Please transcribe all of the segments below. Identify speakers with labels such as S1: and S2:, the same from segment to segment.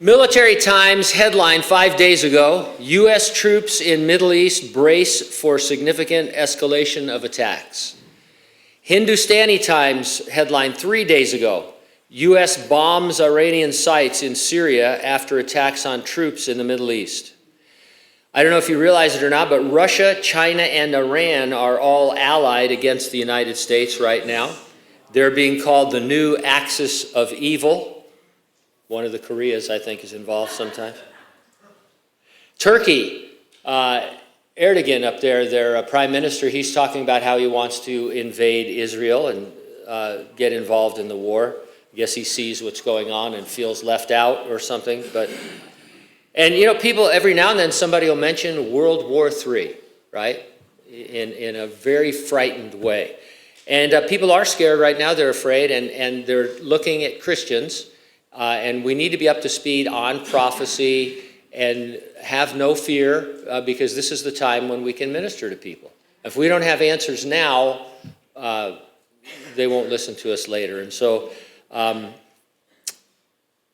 S1: Military Times headline 5 days ago, U.S. troops in Middle East brace for significant escalation of attacks. Hindustani Times headline 3 days ago, U.S. bombs Iranian sites in Syria after attacks on troops in the Middle East. I don't know if you realize it or not, but Russia, China, and Iran are all allied against the United States right now. They're being called the new axis of evil. One of the Koreas, I think, is involved sometimes. Turkey, Erdogan up there, their prime minister, he's talking about how he wants to invade Israel and get involved in the war. I guess he sees what's going on and feels left out or something. And you know, people, every now and then somebody will mention World War III, right? In a very frightened way. And people are scared right now, they're afraid, and they're looking at Christians. And we need to be up to speed on prophecy and have no fear because this is the time when we can minister to people. If we don't have answers now, they won't listen to us later. And so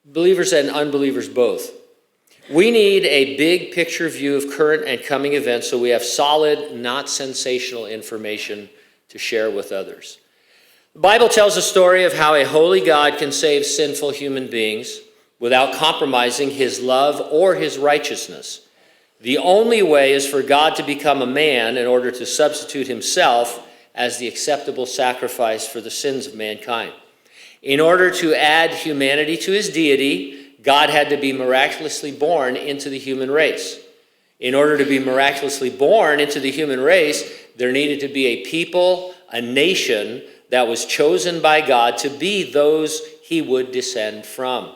S1: believers and unbelievers both. We need a big picture view of current and coming events so we have solid, not sensational information to share with others. The Bible tells a story of how a holy God can save sinful human beings without compromising his love or his righteousness. The only way is for God to become a man in order to substitute himself as the acceptable sacrifice for the sins of mankind. In order to add humanity to his deity, God had to be miraculously born into the human race. In order to be miraculously born into the human race, there needed to be a people, a nation, that was chosen by God to be those he would descend from.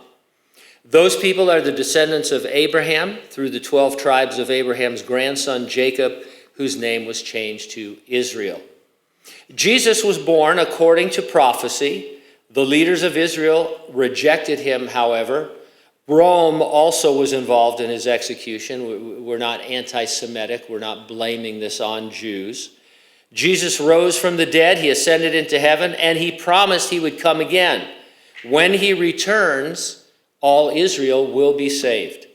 S1: Those people are the descendants of Abraham through the 12 tribes of Abraham's grandson Jacob, whose name was changed to Israel. Jesus was born according to prophecy. The leaders of Israel rejected him, however. Rome also was involved in his execution. We're not anti-Semitic. We're not blaming this on Jews. Jesus rose from the dead, he ascended into heaven, and he promised he would come again. When he returns, all Israel will be saved.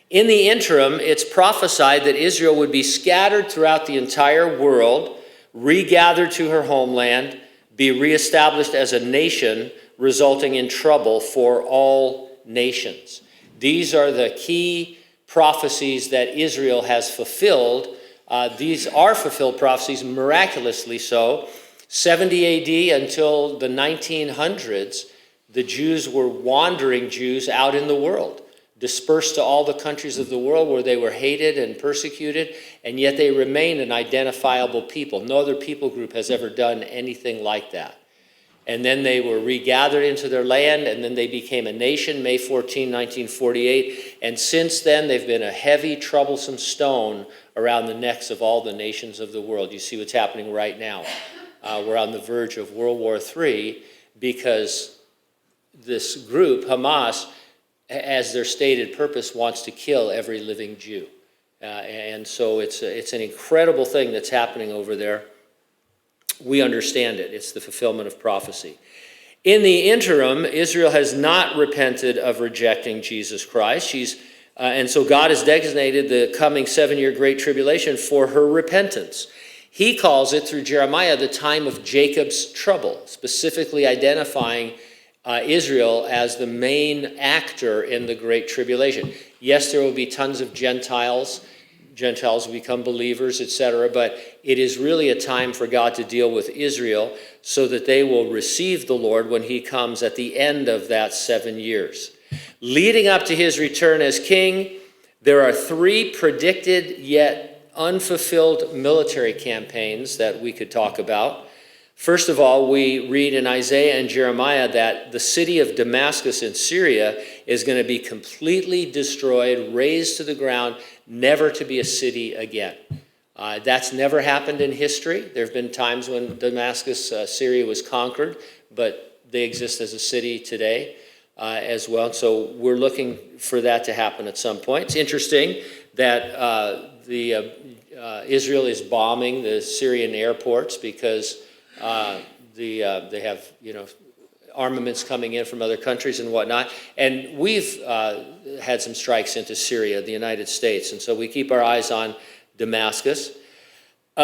S1: In the interim, it's prophesied that Israel would be scattered throughout the entire world, regathered to her homeland, be reestablished as a nation, resulting in trouble for all nations. These are the key prophecies that Israel has fulfilled. These are fulfilled prophecies, miraculously so. 70 AD until the 1900s, the Jews were wandering Jews out in the world, dispersed to all the countries of the world where they were hated and persecuted, and yet they remained an identifiable people. No other people group has ever done anything like that. And then they were regathered into their land, and then they became a nation, May 14, 1948. And since then, they've been a heavy, troublesome stone around the necks of all the nations of the world. You see what's happening right now. We're on the verge of World War III because this group, Hamas, as their stated purpose, wants to kill every living Jew. And so it's an incredible thing that's happening over there. We understand it. It's the fulfillment of prophecy. In the interim, Israel has not repented of rejecting Jesus Christ. And so God has designated the coming 7-year Great Tribulation for her repentance. He calls it, through Jeremiah, the time of Jacob's trouble, specifically identifying Israel as the main actor in the Great Tribulation. Yes, there will be tons of Gentiles. Gentiles will become believers, etc. But it is really a time for God to deal with Israel so that they will receive the Lord when he comes at the end of that 7 years. Leading up to his return as king, there are 3 predicted yet unfulfilled military campaigns that we could talk about. First of all, we read in Isaiah and Jeremiah that the city of Damascus in Syria is going to be completely destroyed, razed to the ground, never to be a city again. That's never happened in history. There have been times when Damascus, Syria was conquered, but they exist as a city today as well. So we're looking for that to happen at some point. It's interesting that Israel is bombing the Syrian airports because they have, armaments coming in from other countries and whatnot. And we've had some strikes into Syria, the United States, and so we keep our eyes on Damascus.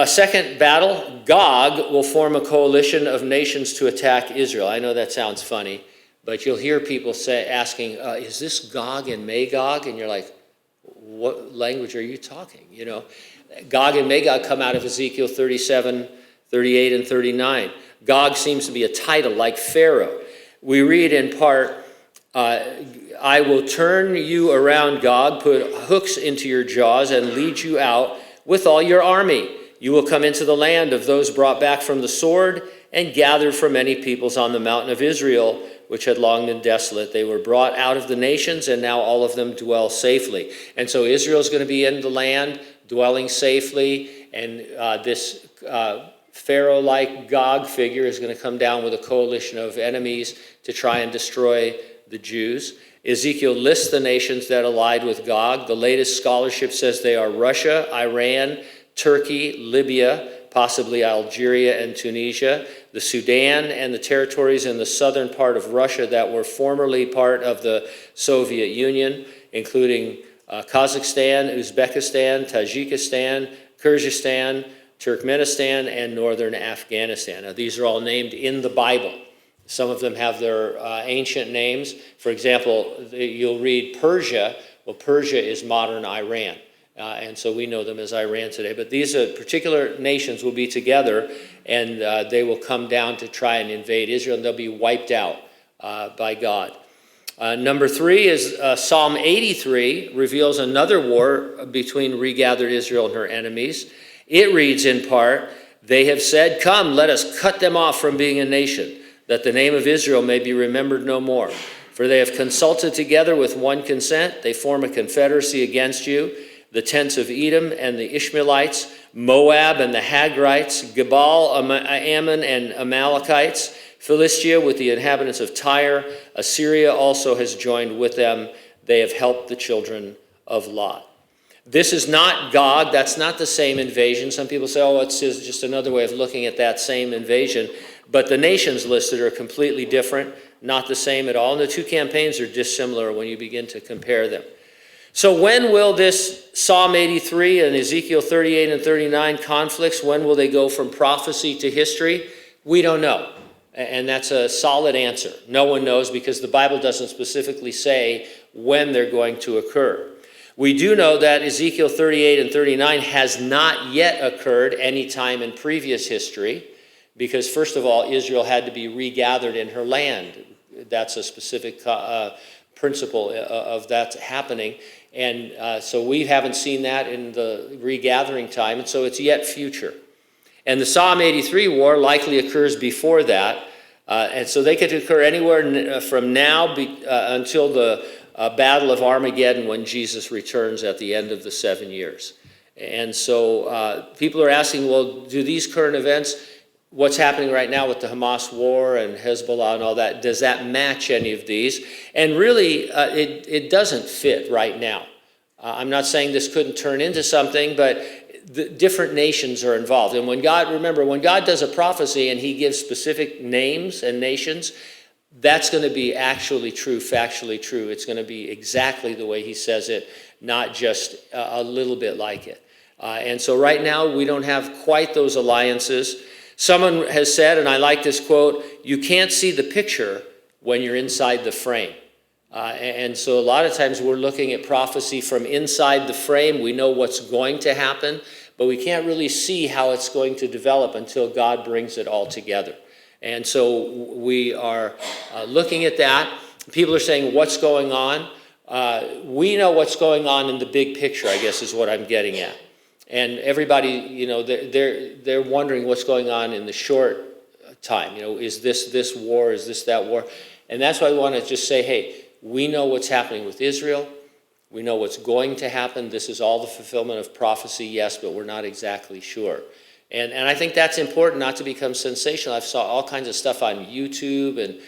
S1: Second battle, Gog will form a coalition of nations to attack Israel. I know that sounds funny, but you'll hear people asking, is this Gog and Magog? And you're like, what language are you talking? You know, Gog and Magog come out of Ezekiel 37, 38, and 39. Gog seems to be a title like Pharaoh. We read in part, I will turn you around, Gog, put hooks into your jaws and lead you out with all your army. You will come into the land of those brought back from the sword and gathered from many peoples on the mountain of Israel, which had long been desolate. They were brought out of the nations, and now all of them dwell safely. And so Israel is going to be in the land, dwelling safely, and this Pharaoh-like Gog figure is going to come down with a coalition of enemies to try and destroy the Jews. Ezekiel lists the nations that allied with Gog. The latest scholarship says they are Russia, Iran, Turkey, Libya, possibly Algeria and Tunisia, the Sudan, and the territories in the southern part of Russia that were formerly part of the Soviet Union, including Kazakhstan, Uzbekistan, Tajikistan, Kyrgyzstan, Turkmenistan, and northern Afghanistan. Now, these are all named in the Bible. Some of them have their ancient names. For example, you'll read Persia. Well, Persia is modern Iran. And so we know them as Iran today. But these particular nations will be together, and they will come down to try and invade Israel, and they'll be wiped out by God. Number 3 is Psalm 83 reveals another war between regathered Israel and her enemies. It reads in part, they have said, come, let us cut them off from being a nation, that the name of Israel may be remembered no more. For they have consulted together with one consent. They form a confederacy against you. The tents of Edom and the Ishmaelites, Moab and the Hagrites, Gebal, Ammon and Amalekites, Philistia with the inhabitants of Tyre. Assyria also has joined with them. They have helped the children of Lot. This is not Gog. That's not the same invasion. Some people say, oh, it's just another way of looking at that same invasion. But the nations listed are completely different, not the same at all. And the two campaigns are dissimilar when you begin to compare them. So when will this Psalm 83 and Ezekiel 38 and 39 conflicts, when will they go from prophecy to history? We don't know. And that's a solid answer. No one knows because the Bible doesn't specifically say when they're going to occur. We do know that Ezekiel 38 and 39 has not yet occurred any time in previous history because, first of all, Israel had to be regathered in her land. That's a specific principle of that happening. And so we haven't seen that in the regathering time, and so it's yet future. And the Psalm 83 war likely occurs before that, and so they could occur anywhere from now until the Battle of Armageddon when Jesus returns at the end of the 7 years. And so people are asking, well, do these current events, what's happening right now with the Hamas war and Hezbollah and all that, does that match any of these? And really, it doesn't fit right now. I'm not saying this couldn't turn into something, but the different nations are involved. And when God does a prophecy and he gives specific names and nations, that's going to be actually true, factually true. It's going to be exactly the way he says it, not just a little bit like it. And so right now, we don't have quite those alliances. Someone has said, and I like this quote, you can't see the picture when you're inside the frame. And so a lot of times we're looking at prophecy from inside the frame. We know what's going to happen, but we can't really see how it's going to develop until God brings it all together. And so we are looking at that. People are saying, what's going on? We know what's going on in the big picture, I guess is what I'm getting at. And everybody, you know, they're wondering what's going on in the short time. You know, is this war? Is this that war? And that's why I want to just say, hey, we know what's happening with Israel. We know what's going to happen. This is all the fulfillment of prophecy, yes, but we're not exactly sure. And I think that's important not to become sensational. I've saw all kinds of stuff on YouTube, and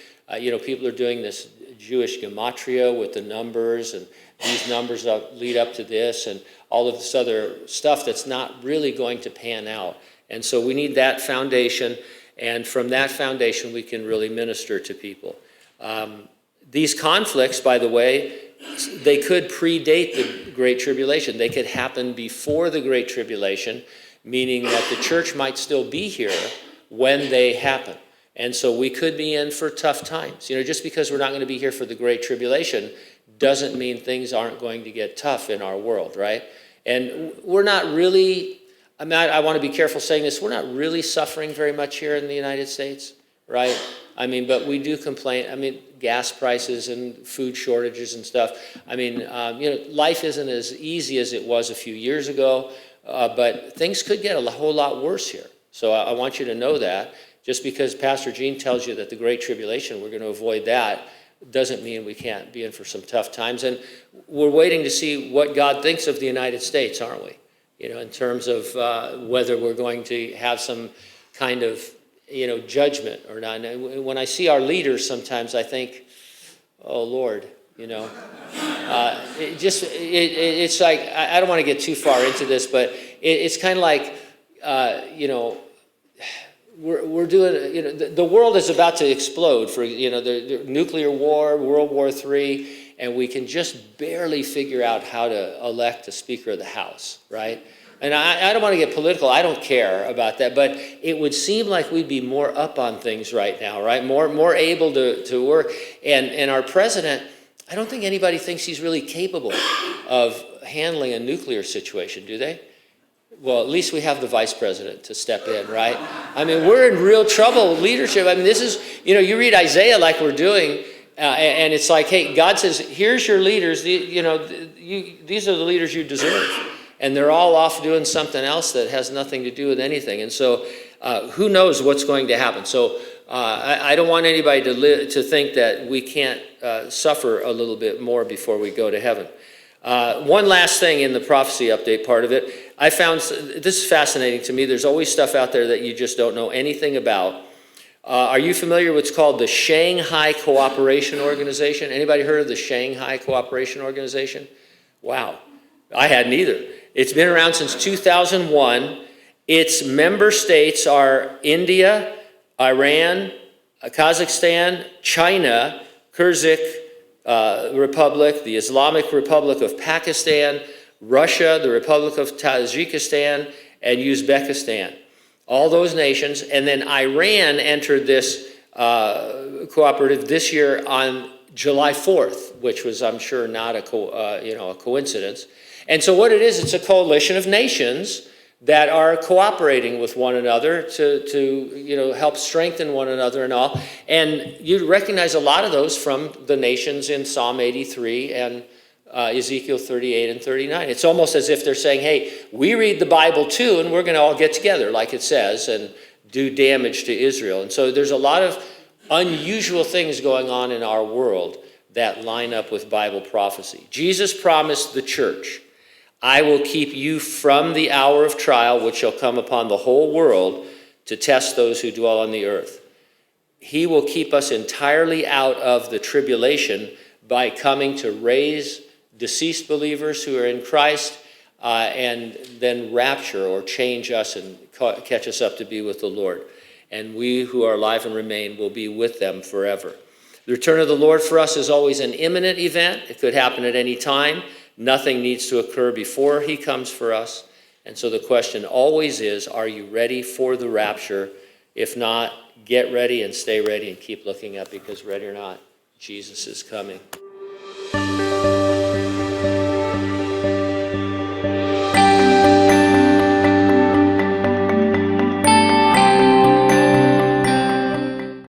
S1: people are doing this Jewish gematria with the numbers, and these numbers lead up to this, and all of this other stuff that's not really going to pan out. And so we need that foundation. And from that foundation, we can really minister to people. These conflicts, by the way, they could predate the Great Tribulation. They could happen before the Great Tribulation, meaning that the church might still be here when they happen. And so we could be in for tough times. Just because we're not going to be here for the Great Tribulation doesn't mean things aren't going to get tough in our world, right? And we're not really, I want to be careful saying this, we're not really suffering very much here in the United States, right? But we do complain. Gas prices and food shortages and stuff. Life isn't as easy as it was a few years ago, but things could get a whole lot worse here. So I want you to know that. Just because Pastor Gene tells you that the Great Tribulation, we're going to avoid that, doesn't mean we can't be in for some tough times. And we're waiting to see what God thinks of the United States, aren't we? In terms of whether we're going to have some kind of, judgment or not. And when I see our leaders, sometimes I think, oh, Lord, it's like, I don't want to get too far into this, but it's kind of like, we're doing, the world is about to explode for, the nuclear war, World War III, and we can just barely figure out how to elect a Speaker of the House, right? And I don't want to get political. I don't care about that, but it would seem like we'd be more up on things right now, right? More able to work. And our president, I don't think anybody thinks he's really capable of handling a nuclear situation, do they? Well, at least we have the vice president to step in, right? We're in real trouble with leadership. This is, you read Isaiah like we're doing, and it's like, hey, God says, here's your leaders. These are the leaders you deserve. And they're all off doing something else that has nothing to do with anything. And so who knows what's going to happen. So I don't want anybody to think that we can't suffer a little bit more before we go to heaven. One last thing in the prophecy update part of it. I found, this is fascinating to me. There's always stuff out there that you just don't know anything about. Are you familiar with what's called the Shanghai Cooperation Organization? Anybody heard of the Shanghai Cooperation Organization? Wow, I hadn't either. It's been around since 2001. Its member states are India, Iran, Kazakhstan, China, Kyrgyz Republic, the Islamic Republic of Pakistan, Russia, the Republic of Tajikistan, and Uzbekistan. All those nations. And then Iran entered this cooperative this year on July 4th, which was, I'm sure, not a coincidence. And so what it is, it's a coalition of nations that are cooperating with one another to help strengthen one another and all. And you recognize a lot of those from the nations in Psalm 83 and Ezekiel 38 and 39. It's almost as if they're saying, hey, we read the Bible too, and we're going to all get together, like it says, and do damage to Israel. And so there's a lot of unusual things going on in our world that line up with Bible prophecy. Jesus promised the church, I will keep you from the hour of trial which shall come upon the whole world to test those who dwell on the earth. He will keep us entirely out of the tribulation by coming to raise deceased believers who are in Christ and then rapture or change us and catch us up to be with the Lord. And we who are alive and remain will be with them forever. The return of the Lord for us is always an imminent event. It could happen at any time. Nothing needs to occur before he comes for us. And so the question always is, are you ready for the rapture? If not, get ready and stay ready and keep looking up, because ready or not, Jesus is coming.